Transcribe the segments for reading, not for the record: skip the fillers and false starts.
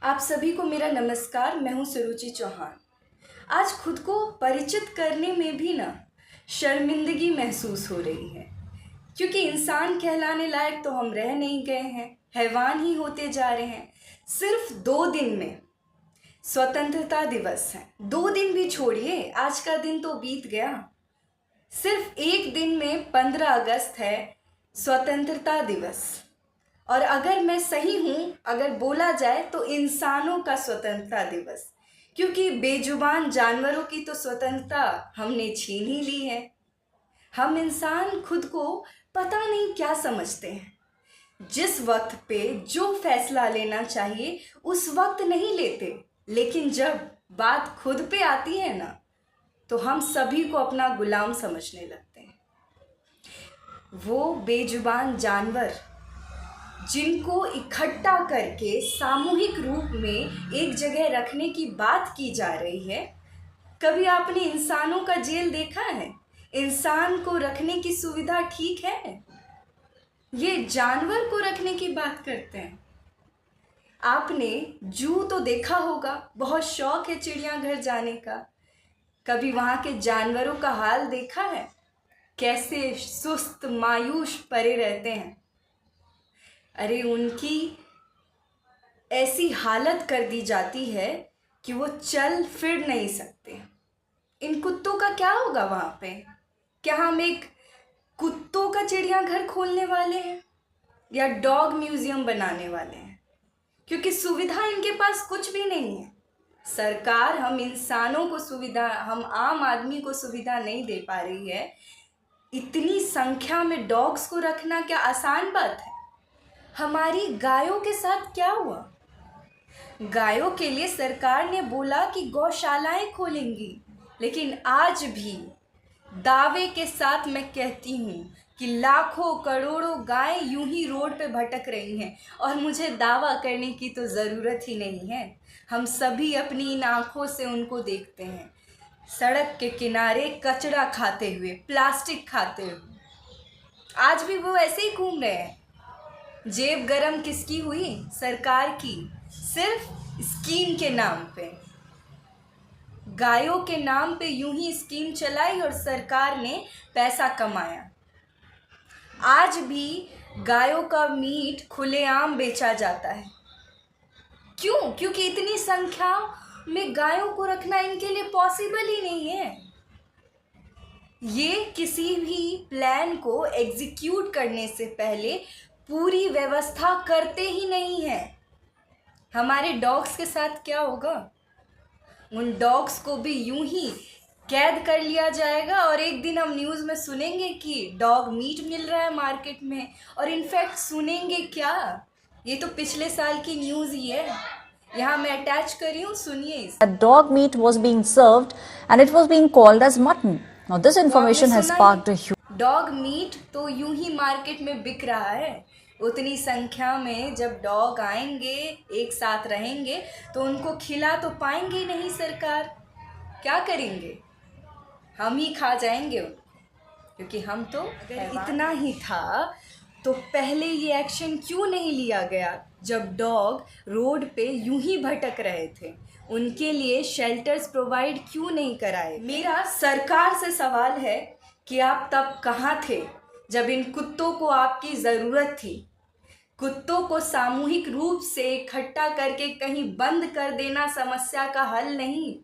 आप सभी को मेरा नमस्कार। मैं हूँ सुरुचि चौहान। आज खुद को परिचित करने में भी ना शर्मिंदगी महसूस हो रही है, क्योंकि इंसान कहलाने लायक तो हम रह नहीं गए हैं, हैवान ही होते जा रहे हैं। सिर्फ 2 दिन में स्वतंत्रता दिवस है। 2 दिन भी छोड़िए, आज का दिन तो बीत गया। सिर्फ एक दिन में 15 अगस्त है स्वतंत्रता दिवस। और अगर मैं सही हूँ, अगर बोला जाए तो इंसानों का स्वतंत्रता दिवस, क्योंकि बेजुबान जानवरों की तो स्वतंत्रता हमने छीन ही ली है। हम इंसान खुद को पता नहीं क्या समझते हैं। जिस वक्त पे जो फैसला लेना चाहिए उस वक्त नहीं लेते, लेकिन जब बात खुद पे आती है ना, तो हम सभी को अपना गुलाम समझने लगते हैं। वो बेजुबान जानवर जिनको इकट्ठा करके सामूहिक रूप में एक जगह रखने की बात की जा रही है, कभी आपने इंसानों का जेल देखा है? इंसान को रखने की सुविधा ठीक है? ये जानवर को रखने की बात करते हैं। आपने जू तो देखा होगा, बहुत शौक है चिड़ियाघर जाने का। कभी वहाँ के जानवरों का हाल देखा है? कैसे सुस्त मायूस पड़े रहते हैं। अरे उनकी ऐसी हालत कर दी जाती है कि वो चल फिर नहीं सकते। इन कुत्तों का क्या होगा वहाँ पे? क्या हम एक कुत्तों का चिड़ियाघर खोलने वाले हैं या डॉग म्यूजियम बनाने वाले हैं? क्योंकि सुविधा इनके पास कुछ भी नहीं है। सरकार हम इंसानों को सुविधा, हम आम आदमी को सुविधा नहीं दे पा रही है। इतनी संख्या में डॉग्स को रखना क्या आसान बात है? हमारी गायों के साथ क्या हुआ? गायों के लिए सरकार ने बोला कि गौशालाएं खोलेंगी, लेकिन आज भी दावे के साथ मैं कहती हूँ कि लाखों करोड़ों गायें यूं ही रोड पे भटक रही हैं। और मुझे दावा करने की तो ज़रूरत ही नहीं है, हम सभी अपनी इन आँखों से उनको देखते हैं, सड़क के किनारे कचरा खाते हुए, प्लास्टिक खाते हुए। आज भी वो ऐसे ही घूम रहे हैं। जेब गरम किसकी हुई? सरकार की, सिर्फ स्कीम के नाम पे, गायों के नाम पे यूं ही स्कीम चलाई और सरकार ने पैसा कमाया। आज भी गायों का मीट खुलेआम बेचा जाता है। क्यों? क्योंकि इतनी संख्या में गायों को रखना इनके लिए पॉसिबल ही नहीं है। ये किसी भी प्लान को एग्जीक्यूट करने से पहले पूरी व्यवस्था करते ही नहीं है। हमारे डॉग्स के साथ क्या होगा? उन डॉग्स को भी यूं ही कैद कर लिया जाएगा और एक दिन हम न्यूज़ में सुनेंगे कि डॉग मीट मिल रहा है मार्केट में। और इनफैक्ट सुनेंगे क्या, ये तो पिछले साल की न्यूज़ ही है। यहाँ मैं अटैच करी हूँ, सुनिए इस। Dog meat was being served and it was being called as mutton. Now this information has sparked a huge... dog meat तो यूं ही मार्केट में बिक रहा है। उतनी संख्या में जब डॉग आएंगे, एक साथ रहेंगे, तो उनको खिला तो पाएंगे ही नहीं सरकार। क्या करेंगे? हम ही खा जाएंगे उनको, क्योंकि हम तो इतना ही था तो पहले ये एक्शन क्यों नहीं लिया गया? जब डॉग रोड पे यूं ही भटक रहे थे, उनके लिए शेल्टर्स प्रोवाइड क्यों नहीं कराए? मेरा सरकार से सवाल है कि आप तब कहाँ थे जब इन कुत्तों को आपकी ज़रूरत थी? कुत्तों को सामूहिक रूप से इकट्ठा करके कहीं बंद कर देना समस्या का हल नहीं,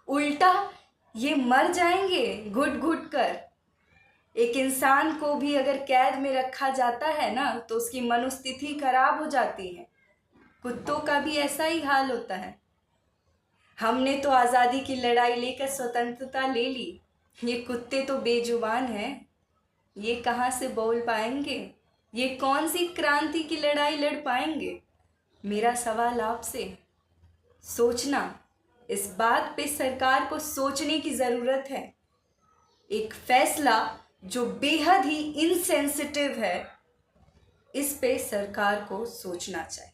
उल्टा ये मर जाएंगे घुट घुट कर। एक इंसान को भी अगर कैद में रखा जाता है ना, तो उसकी मनोस्थिति खराब हो जाती है। कुत्तों का भी ऐसा ही हाल होता है। हमने तो आज़ादी की लड़ाई लेकर स्वतंत्रता ले ली, ये कुत्ते तो बेजुबान हैं। ये कहाँ से बोल पाएंगे? ये कौन सी क्रांति की लड़ाई लड़ पाएंगे? मेरा सवाल आपसे, सोचना, इस बात पे सरकार को सोचने की ज़रूरत है। एक फैसला जो बेहद ही इनसेंसिटिव है, इस पे सरकार को सोचना चाहिए।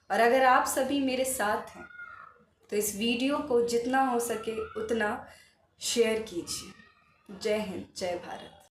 और अगर आप सभी मेरे साथ हैं तो इस वीडियो को जितना हो सके उतना शेयर कीजिए। जय हिंद, जय भारत।